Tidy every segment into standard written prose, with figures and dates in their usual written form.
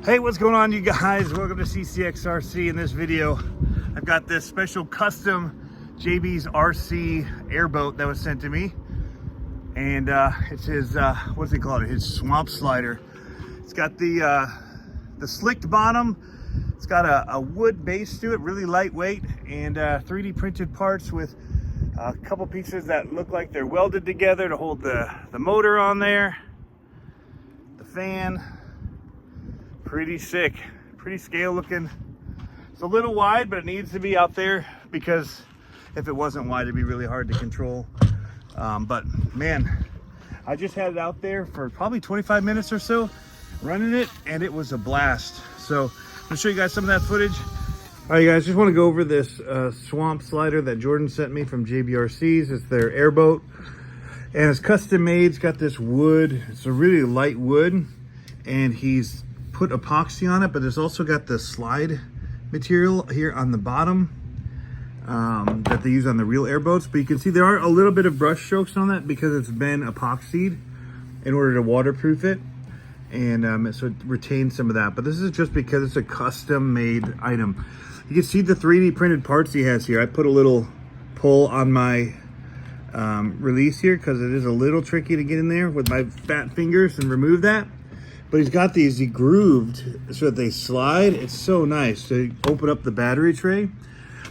Hey, what's going on, you guys? Welcome to CCxRC. In this video, I've got this special custom Jaybee's RC airboat that was sent to me. And it's his, what's he called? His Swamp Slider. It's got the slicked bottom. It's got a wood base to it, really lightweight, and 3D printed parts with a couple pieces that look like they're welded together to hold the motor on there, the fan. Pretty sick, pretty scale looking. It's a little wide, but it needs to be out there because if it wasn't wide, it'd be really hard to control. But man, I just had it out there for probably 25 minutes or so, running it, and it was a blast. So I'm gonna show you guys some of that footage. All right, guys, just want to go over this Swamp Slider that Jordan sent me from Jaybee RCs. It's their airboat, and it's custom made. It's got this wood. It's a really light wood, and he's put epoxy on it, but it's also got the slide material here on the bottom that they use on the real airboats. But you can see there are a little bit of brush strokes on that because it's been epoxied in order to waterproof it, and so it retains some of that. But this is just because it's a custom made item. You can see the 3D printed parts he has here. I put a little pull on my release here because it is a little tricky to get in there with my fat fingers and remove that. But he's got these, he grooved so that they slide. It's so nice to open up the battery tray.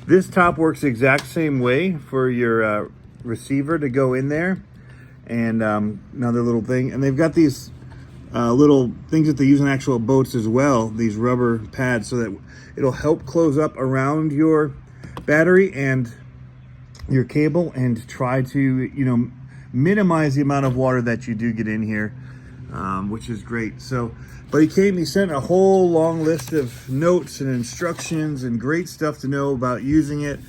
This top works the exact same way for your receiver to go in there. And another little thing. And they've got these little things that they use in actual boats as well, these rubber pads, so that it'll help close up around your battery and your cable and try to, you know, minimize the amount of water that you do get in here. Which is great. So, but he sent a whole long list of notes and instructions and great stuff to know about using it,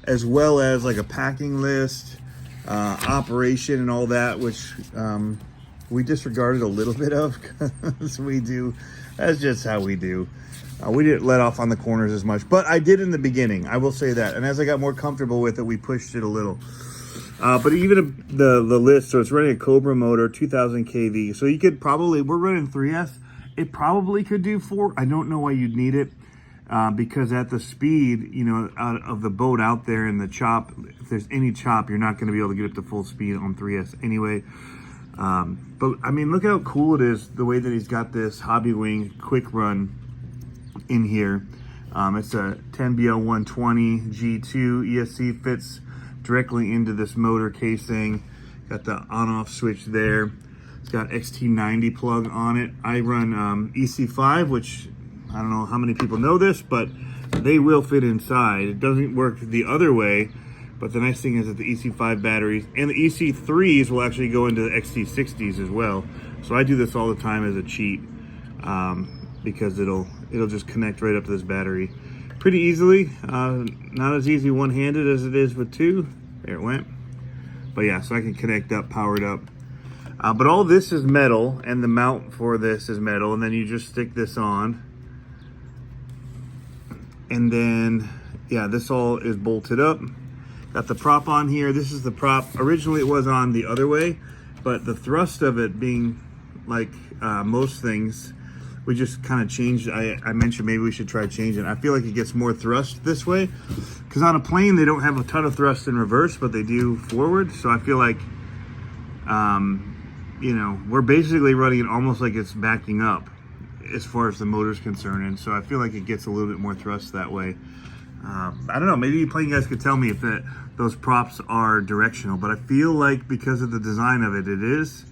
as well as like a packing list, operation and all that, which we disregarded a little bit of because we do, that's just how we do. We didn't let off on the corners as much, but I did in the beginning, I will say that. And as I got more comfortable with it, we pushed it a little. But even the list, so it's running a Cobra motor, 2000 kV. So you could probably, we're running 3S. It probably could do 4. I don't know why you'd need it because at the speed, you know, out of the boat out there in the chop, if there's any chop, you're not going to be able to get up to full speed on 3S anyway. But I mean, look how cool it is the way that he's got this Hobby Wing quick run in here. It's a 10BL120 G2 ESC, fits directly into this motor casing. Got the on-off switch there. It's got XT90 plug on it. I run EC5, which I don't know how many people know this, but they will fit inside. It doesn't work the other way, but the nice thing is that the EC5 batteries and the EC3s will actually go into the XT60s as well. So I do this all the time as a cheat because it'll just connect right up to this battery pretty easily. Not as easy one-handed as it is with two. There it went. But yeah, so I can connect up, power it up. But all this is metal, and the mount for this is metal, and then you just stick this on. And then, yeah, this all is bolted up. Got the prop on here. This is the prop. Originally it was on the other way, but the thrust of it being like most things, we just kind of changed. I mentioned maybe we should try changing. I feel like it gets more thrust this way because on a plane they don't have a ton of thrust in reverse, but they do forward. So I feel like, you know, we're basically running it almost like it's backing up as far as the motor's concerned. And so I feel like it gets a little bit more thrust that way. I don't know, maybe you plane guys could tell me if those props are directional, but I feel like because of the design of it, it is.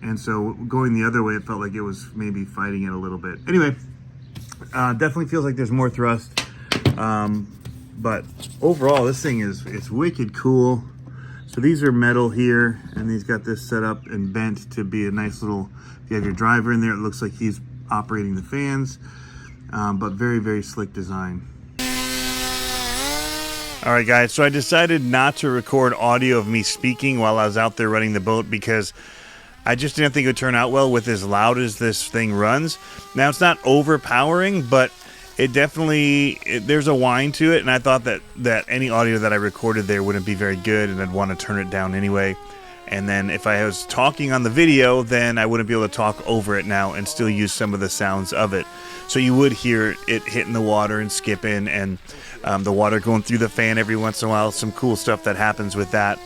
And so going the other way, it felt like it was maybe fighting it a little bit. Anyway, definitely feels like there's more thrust. But overall, this thing it's wicked cool. So these are metal here, and he's got this set up and bent to be a nice little, if you have your driver in there, it looks like he's operating the fans. But very, very slick design. All right, guys, so I decided not to record audio of me speaking while I was out there running the boat because I just didn't think it would turn out well with as loud as this thing runs. Now, it's not overpowering, but it definitely, there's a whine to it, and I thought that any audio that I recorded there wouldn't be very good, and I'd want to turn it down anyway. And then if I was talking on the video, then I wouldn't be able to talk over it now and still use some of the sounds of it. So you would hear it hitting the water and skipping, and the water going through the fan every once in a while. Some cool stuff that happens with that.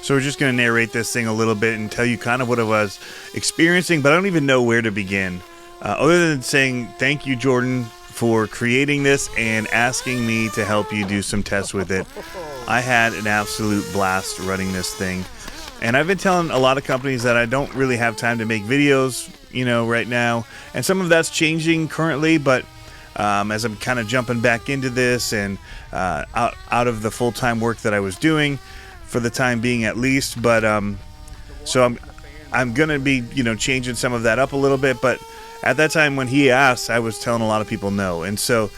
So we're just going to narrate this thing a little bit and tell you kind of what I was experiencing, but I don't even know where to begin. Other than saying thank you, Jordan, for creating this and asking me to help you do some tests with it. I had an absolute blast running this thing. And I've been telling a lot of companies that I don't really have time to make videos, you know, right now. And some of that's changing currently, but as I'm kind of jumping back into this and out of the full-time work that I was doing for the time being at least. But so I'm going to be, you know, changing some of that up a little bit. But at that time when he asked, I was telling a lot of people no. And so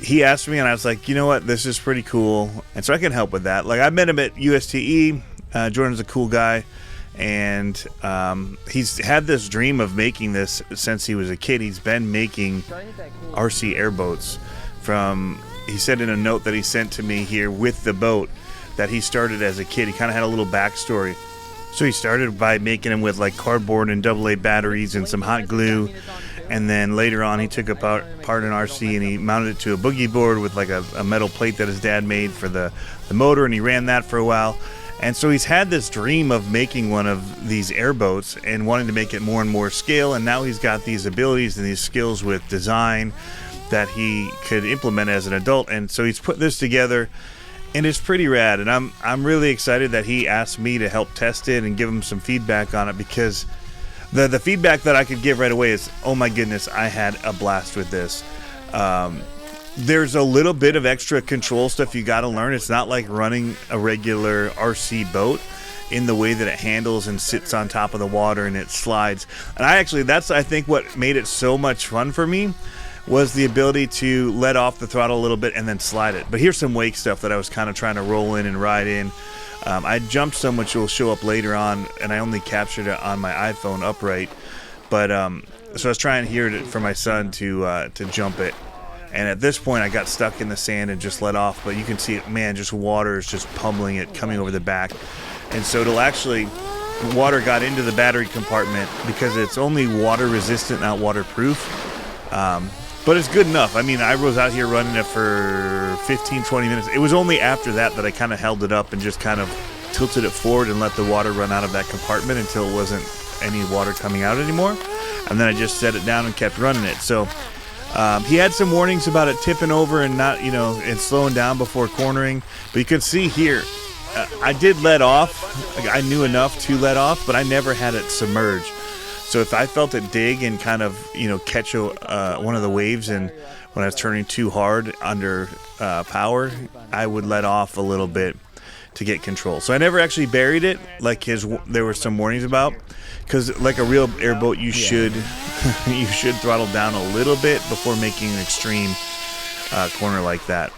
he asked me and I was like, you know what, this is pretty cool. And so I can help with that. Like, I met him at USTE. Jordan's a cool guy, and he's had this dream of making this since he was a kid. He's been making RC airboats he said in a note that he sent to me here with the boat that he started as a kid. He kind of had a little backstory. So he started by making them with like cardboard and AA batteries and some hot glue, and then later on he took apart an RC and he mounted it to a boogie board with like a metal plate that his dad made for the motor, and he ran that for a while. And so he's had this dream of making one of these airboats and wanting to make it more and more scale, and now he's got these abilities and these skills with design that he could implement as an adult. And so he's put this together, and it's pretty rad. And I'm really excited that he asked me to help test it and give him some feedback on it, because the feedback that I could give right away is, oh my goodness, I had a blast with this. There's a little bit of extra control stuff you got to learn. It's not like running a regular RC boat in the way that it handles and sits on top of the water and it slides. And that's I think what made it so much fun for me was the ability to let off the throttle a little bit and then slide it. But here's some wake stuff that I was kind of trying to roll in and ride in. I jumped some, which will show up later on, and I only captured it on my iPhone upright. But so I was trying here for my son to jump it. And at this point, I got stuck in the sand and just let off. But you can see it, man, just water is just pummeling it, coming over the back. And so water got into the battery compartment because it's only water resistant, not waterproof. But it's good enough. I mean, I was out here running it for 15, 20 minutes. It was only after that I kind of held it up and just kind of tilted it forward and let the water run out of that compartment until it wasn't any water coming out anymore. And then I just set it down and kept running it. So he had some warnings about it tipping over and not, and slowing down before cornering. But you can see here, I did let off. I knew enough to let off, but I never had it submerge. So if I felt it dig and kind of, catch one of the waves, and when I was turning too hard under power, I would let off a little bit to get control. So I never actually buried it like there were some warnings about, because like a real airboat, you should throttle down a little bit before making an extreme corner like that.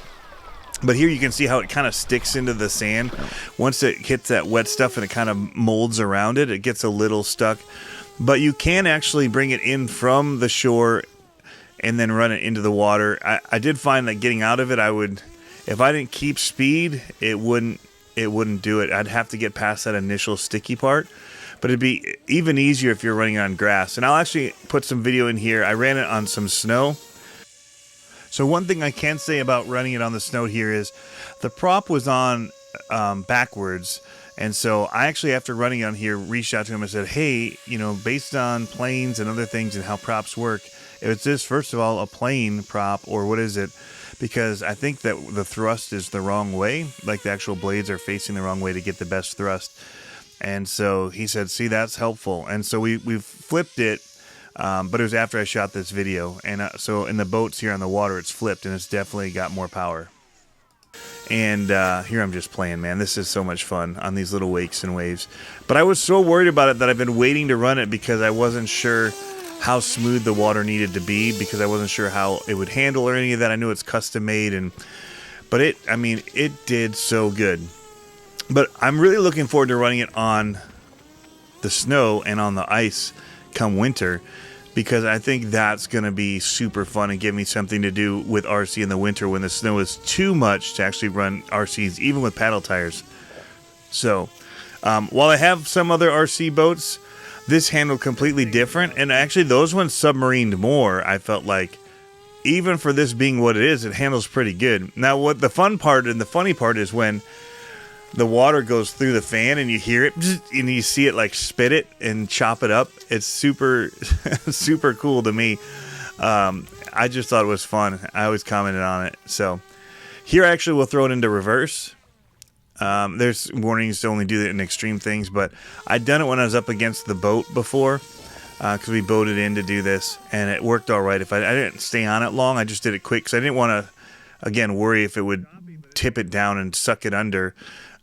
But here you can see how it kind of sticks into the sand. Once it hits that wet stuff and it kind of molds around it, it gets a little stuck. But you can actually bring it in from the shore and then run it into the water. I did find that getting out of it, if I didn't keep speed, it wouldn't do it. I'd have to get past that initial sticky part. But it'd be even easier if you're running on grass. And I'll actually put some video in here. I ran it on some snow. So one thing I can say about running it on the snow here is the prop was on backwards. And so I actually, after running on here, reached out to him and said, hey, based on planes and other things and how props work, is this, first of all, a plane prop, or what is it? Because I think that the thrust is the wrong way. Like the actual blades are facing the wrong way to get the best thrust. And so he said, see, that's helpful. And so we've flipped it, but it was after I shot this video. And so in the boats here on the water, it's flipped, and it's definitely got more power. And here I'm just playing, man. This is so much fun on these little wakes and waves. But I was so worried about it that I've been waiting to run it because I wasn't sure how smooth the water needed to be, because I wasn't sure how it would handle or any of that. I knew it's custom made, but it did so good. But I'm really looking forward to running it on the snow and on the ice come winter, because I think that's going to be super fun and give me something to do with RC in the winter when the snow is too much to actually run RCs, even with paddle tires. So While I have some other RC boats, this handled completely different, and actually those ones submarined more. I felt like, even for this being what it is, it handles pretty good. Now, what the fun part and the funny part is when the water goes through the fan and you hear it and you see it like spit it and chop it up. It's super, super cool to me. I just thought it was fun. I always commented on it. So here, actually, we'll throw it into reverse. There's warnings to only do that in extreme things, but I'd done it when I was up against the boat before, because we boated in to do this, and it worked all right. I didn't stay on it long, I just did it quick, because I didn't want to, again, worry if it would tip it down and suck it under,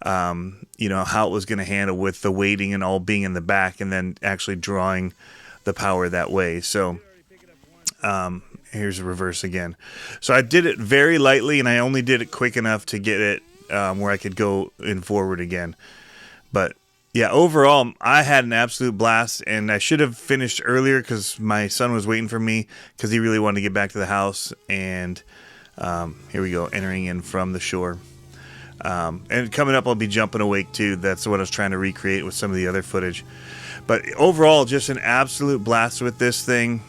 you know, how it was going to handle with the weighting and all being in the back, and then actually drawing the power that way. So, here's the reverse again. So I did it very lightly, and I only did it quick enough to get it where I could go in forward again. But yeah, overall, I had an absolute blast, and I should have finished earlier because my son was waiting for me because he really wanted to get back to the house. And here we go, entering in from the shore. And coming up, I'll be jumping a wake too. That's what I was trying to recreate with some of the other footage. But overall, just an absolute blast with this thing.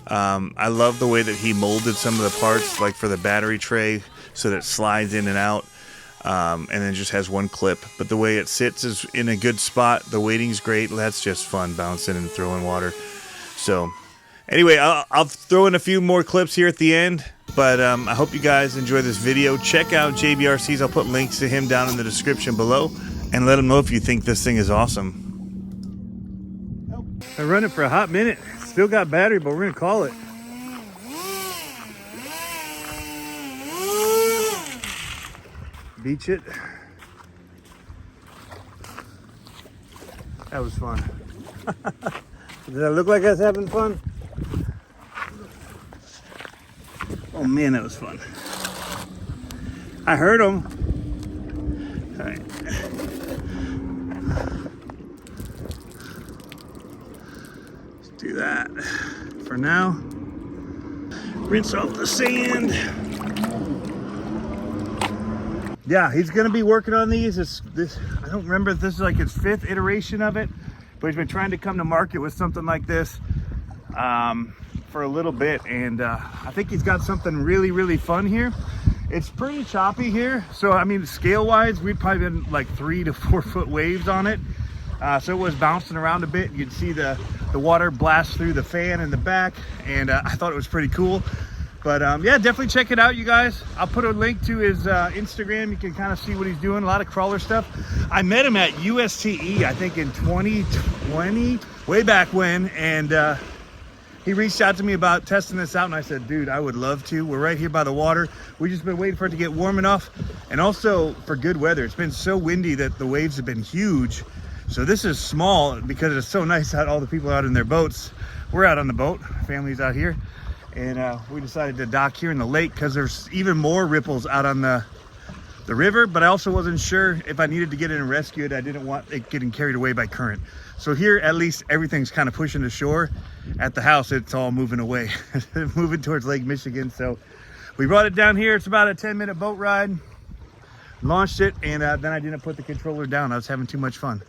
I love the way that he molded some of the parts, like for the battery tray, so that it slides in and out. And then just has one clip, but the way it sits is in a good spot. The weighting's great. That's just fun, bouncing and throwing water. So anyway, I'll throw in a few more clips here at the end, but I hope you guys enjoy this video. Check out Jaybee RCs. I'll put links to him down in the description below, and let him know if you think this thing is awesome. I run it for a hot minute. Still got battery, but we're gonna call it. Beach it. That was fun. Did I look like I was having fun? Oh man, that was fun. I heard them. All right. Let's do that for now. Rinse off the sand. Yeah, he's going to be working on these. I don't remember if this is like his 5th iteration of it, but he's been trying to come to market with something like this for a little bit, and I think he's got something really, really fun here. It's pretty choppy here, so I mean, scale-wise, we'd probably been like 3 to 4 foot waves on it, so it was bouncing around a bit. You'd see the water blast through the fan in the back, and I thought it was pretty cool. But yeah, definitely check it out, you guys. I'll put a link to his Instagram. You can kind of see what he's doing. A lot of crawler stuff. I met him at USTE, I think in 2020, way back when. And he reached out to me about testing this out. And I said, dude, I would love to. We're right here by the water. We've just been waiting for it to get warm enough. And also for good weather. It's been so windy that the waves have been huge. So this is small because it's so nice out, all the people out in their boats. We're out on the boat. Family's out here. And we decided to dock here in the lake because there's even more ripples out on the river, but I also wasn't sure if I needed to get in and rescue it. I didn't want it getting carried away by current. So here, at least everything's kind of pushing to shore. At the house, it's all moving away, moving towards Lake Michigan. So we brought it down here. It's about a 10-minute boat ride. Launched it, and then I didn't put the controller down. I was having too much fun.